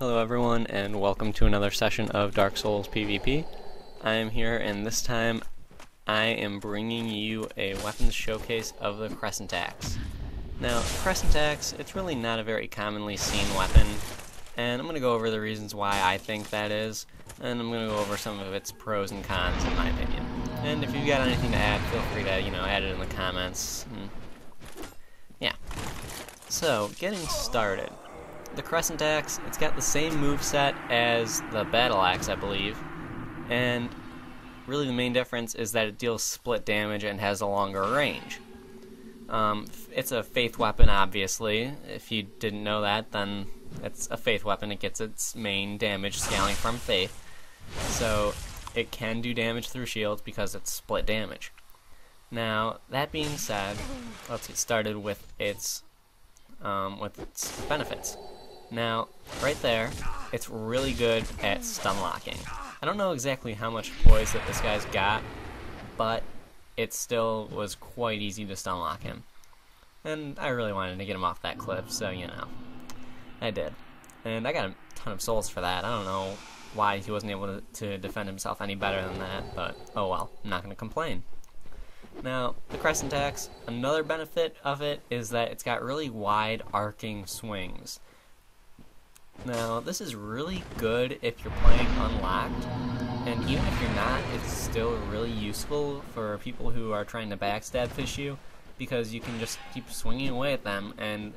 Hello everyone, and welcome to another session of Dark Souls PvP. I am here, and this time I am bringing you a weapons showcase of the Crescent Axe. Now, Crescent Axe, it's really not a very commonly seen weapon, and I'm going to go over the reasons why I think that is, and I'm going to go over some of its pros and cons in my opinion. And if you've got anything to add, feel free to, add it in the comments. Yeah. So, getting started. The Crescent Axe, it's got the same moveset as the Battle Axe, I believe, and really the main difference is that it deals split damage and has a longer range. It's a faith weapon, obviously. If you didn't know that, then it's a faith weapon. It gets its main damage scaling from faith, so it can do damage through shields because it's split damage. Now, that being said, let's get started with its benefits. Now, right there, it's really good at stun locking. I don't know exactly how much poise that this guy's got, but it still was quite easy to stun lock him. And I really wanted to get him off that cliff, so, I did. And I got a ton of souls for that. I don't know why he wasn't able to defend himself any better than that, but oh well, I'm not going to complain. Now, the Crescent Axe, another benefit of it is that it's got really wide arcing swings. Now, this is really good if you're playing unlocked, and even if you're not, it's still really useful for people who are trying to backstab fish you, because you can just keep swinging away at them, and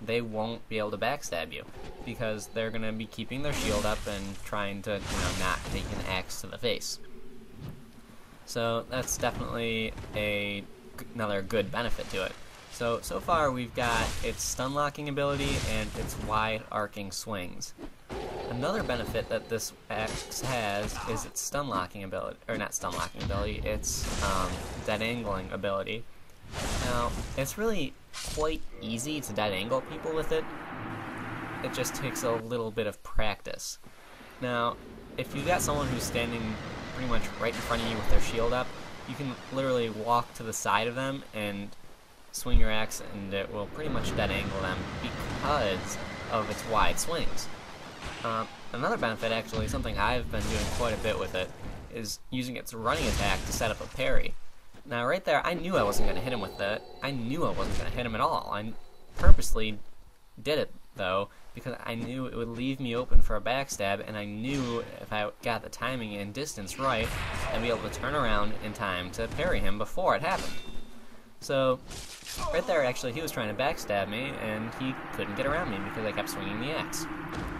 they won't be able to backstab you, because they're going to be keeping their shield up and trying to, not take an axe to the face. So that's definitely another good benefit to it. So far we've got its stun locking ability and its wide arcing swings. Another benefit that this axe has is its stun locking ability, or not stun locking ability, its dead angling ability. Now, it's really quite easy to dead angle people with it. It just takes a little bit of practice. Now, if you've got someone who's standing pretty much right in front of you with their shield up, you can literally walk to the side of them and swing your axe, and it will pretty much dead angle them because of its wide swings. Another benefit, actually, something I've been doing quite a bit with it, is using its running attack to set up a parry. Now, right there, I knew I wasn't going to hit him with that. I knew I wasn't going to hit him at all. I purposely did it, though, because I knew it would leave me open for a backstab, and I knew if I got the timing and distance right, I'd be able to turn around in time to parry him before it happened. So, right there, actually, he was trying to backstab me, and he couldn't get around me because I kept swinging the axe.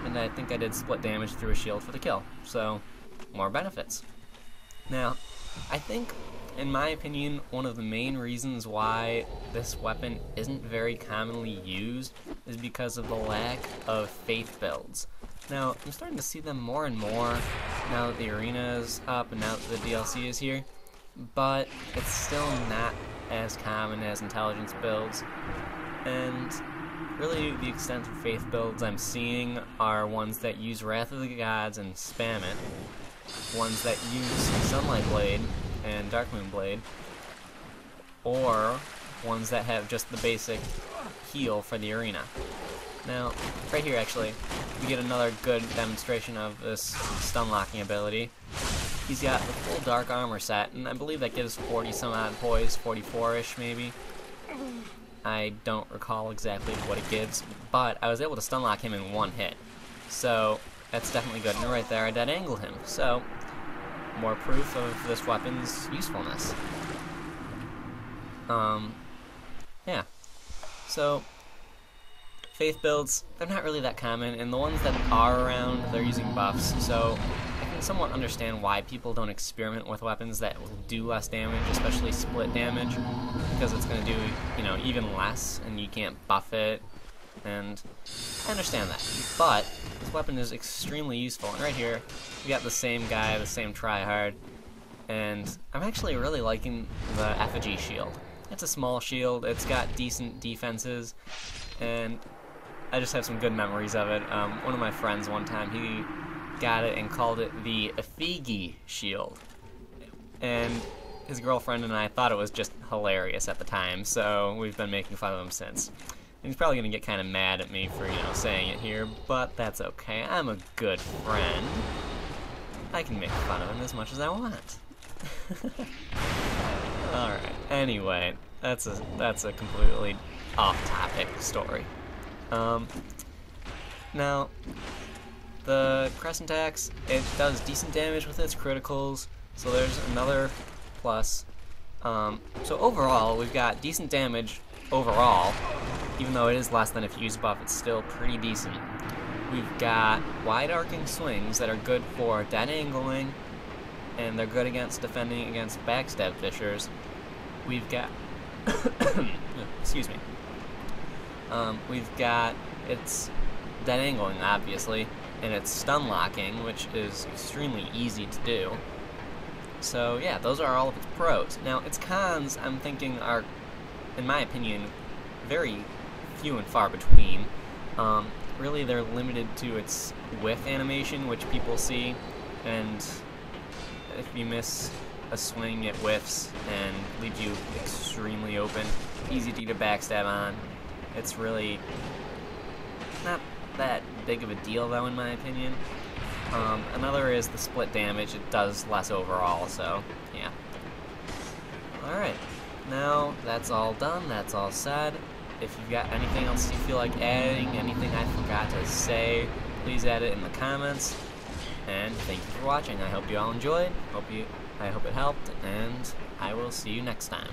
And I think I did split damage through a shield for the kill, so more benefits. Now, I think, in my opinion, one of the main reasons why this weapon isn't very commonly used is because of the lack of faith builds. Now, I'm starting to see them more and more now that the arena is up and now that the DLC is here, but it's still not as common as intelligence builds, and really the extent of faith builds I'm seeing are ones that use Wrath of the Gods and spam it, ones that use Sunlight Blade and Darkmoon Blade, or ones that have just the basic heal for the arena. Now, right here actually, we get another good demonstration of this stun locking ability. He's got the full dark armor set, and I believe that gives 40 some odd poise, 44-ish maybe. I don't recall exactly what it gives, but I was able to stun lock him in one hit. So, that's definitely good. And right there, I dead angled him. So, more proof of this weapon's usefulness. Yeah. So, faith builds, they're not really that common, and the ones that are around, they're using buffs, so I can somewhat understand why people don't experiment with weapons that will do less damage, especially split damage, because it's going to do, even less, and you can't buff it, and I understand that. But this weapon is extremely useful, and right here, we got the same guy, the same tryhard, and I'm actually really liking the effigy shield. It's a small shield, it's got decent defenses, and I just have some good memories of it. One of my friends one time, he got it and called it the Effigy shield, and his girlfriend and I thought it was just hilarious at the time, so we've been making fun of him since. he's probably gonna get kind of mad at me for, saying it here, but that's okay. I'm a good friend. I can make fun of him as much as I want. Alright, anyway, that's a completely off-topic story. Now, the Crescent Axe, it does decent damage with its criticals, so there's another plus. So overall, we've got decent damage overall, even though it is less than a fuse buff, it's still pretty decent. We've got wide arcing swings that are good for dead angling, and they're good against defending against backstab fishers. We've got excuse me. We've got its dead angling, obviously, and it's stun locking, which is extremely easy to do. So yeah, those are all of its pros. Now, its cons, I'm thinking, are, in my opinion, very few and far between. Really, they're limited to its whiff animation, which people see, and if you miss a swing, it whiffs and leaves you extremely open. Easy to get a backstab on. It's really not that big of a deal, though, in my opinion. Another is the split damage. It does less overall, so yeah. Alright, now that's all done, that's all said. If you've got anything else you feel like adding, anything I forgot to say, please add it in the comments. And thank you for watching. I hope you all enjoyed. I hope it helped, and I will see you next time.